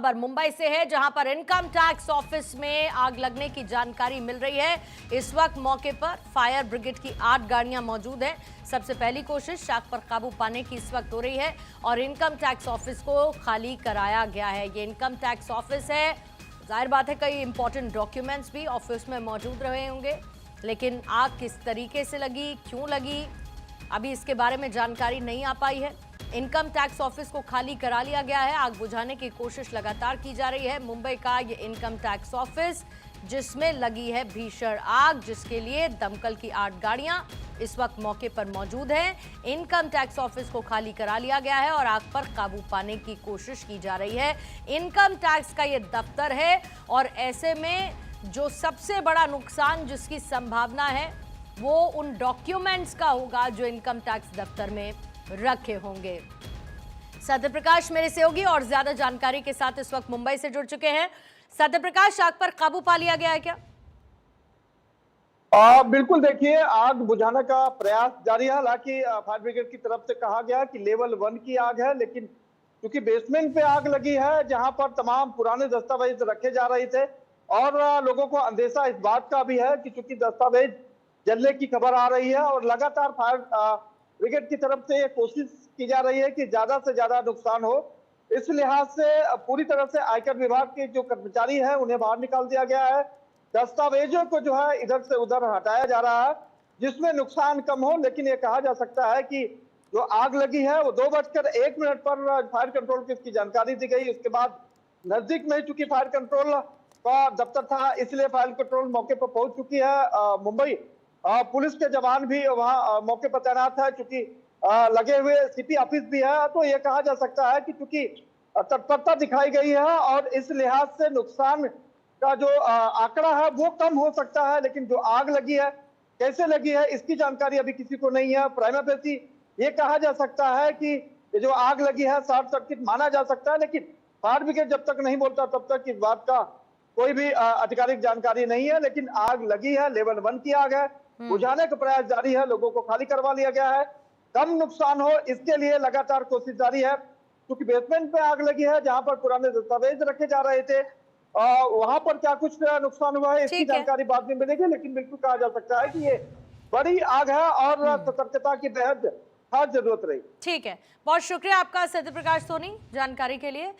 खबर मुंबई से है, जहां पर इनकम टैक्स ऑफिस में आग लगने की जानकारी मिल रही है। इस वक्त मौके पर फायर ब्रिगेड की 8 गाड़ियां मौजूद हैं। सबसे पहली कोशिश आग पर काबू पाने की इस वक्त हो रही है और इनकम टैक्स ऑफिस को खाली कराया गया है। ये इनकम टैक्स ऑफिस है, जाहिर बात है कई इंपॉर्टेंट डॉक्यूमेंट्स भी ऑफिस में मौजूद रहे होंगे, लेकिन आग किस तरीके से लगी, क्यों लगी, अभी इसके बारे में जानकारी नहीं आ पाई है। इनकम टैक्स ऑफिस को खाली करा लिया गया है। आग बुझाने की कोशिश लगातार की जा रही है। मुंबई का ये इनकम टैक्स ऑफिस जिसमें लगी है भीषण आग, जिसके लिए दमकल की 8 गाड़ियां इस वक्त मौके पर मौजूद हैं। इनकम टैक्स ऑफिस को खाली करा लिया गया है और आग पर काबू पाने की कोशिश की जा रही है। इनकम टैक्स का ये दफ्तर है और ऐसे में जो सबसे बड़ा नुकसान जिसकी संभावना है वो उन डॉक्यूमेंट्स का होगा जो इनकम टैक्स दफ्तर में रखे होंगे। सत्यप्रकाश मेरे सहयोगी और ज्यादा जानकारी के साथ इस वक्त मुंबई से जुड़ चुके हैं। सत्यप्रकाश, आग पर काबू पा लिया गया है क्या? बिल्कुल, देखिए आग बुझाने का प्रयास जारी है। हालांकि फायर ब्रिगेड की तरफ से कहा गया कि लेवल 1 की आग है, लेकिन क्योंकि बेसमेंट पे आग लगी है जहां पर तमाम पुराने दस्तावेज रखे जा रहे थे और लोगों को अंदेशा इस बात का भी है कि चूंकि दस्तावेज जलने की खबर आ रही है और लगातार फायर ब्रिगेड की तरफ से ये कोशिश की जा रही है कि ज्यादा से ज्यादा नुकसान हो। इस लिहाज से पूरी तरह से आयकर विभाग के जो कर्मचारी हैं उन्हें बाहर निकाल दिया गया है। दस्तावेजों को जो है इधर से उधर हटाया जा रहा है जिसमें नुकसान कम हो, लेकिन ये कहा जा सकता है कि जो आग लगी है वो 2:01 पर फायर कंट्रोल की इसकी जानकारी दी गई। उसके बाद नजदीक में चूंकि फायर कंट्रोल का दफ्तर था, इसलिए फायर कंट्रोल मौके पर पहुंच चुकी है। मुंबई पुलिस के जवान भी वहां मौके पर तैनात है, चूंकि लगे हुए सीपी ऑफिस भी है। तो ये कहा जा सकता है कि चूंकि तत्परता दिखाई गई है और इस लिहाज से नुकसान का जो आंकड़ा है वो कम हो सकता है, लेकिन जो आग लगी है कैसे लगी है इसकी जानकारी अभी किसी को नहीं है। प्राइमा फेसी ये कहा जा सकता है कि ये जो आग लगी है शॉर्ट सर्किट माना जा सकता है, लेकिन फायर ब्रिगेड जब तक नहीं बोलता तब तक इस बात का कोई भी आधिकारिक जानकारी नहीं है। लेकिन आग लगी है, लेवल 1 की आग है, बुझाने का प्रयास जारी है, लोगों को खाली करवा लिया गया है। कम नुकसान हो इसके लिए लगातार कोशिश जारी है। क्योंकि बेसमेंट पे आग लगी है जहां पर पुराने दस्तावेज रखे जा रहे थे, वहां पर क्या कुछ नुकसान हुआ है इसकी ठीक है। जानकारी बाद में मिलेगी, लेकिन बिल्कुल कहा जा सकता है कि ये बड़ी आग है और सतर्कता की बेहद खास जरूरत रही। ठीक है, बहुत शुक्रिया आपका सत्यप्रकाश सोनी जानकारी के लिए।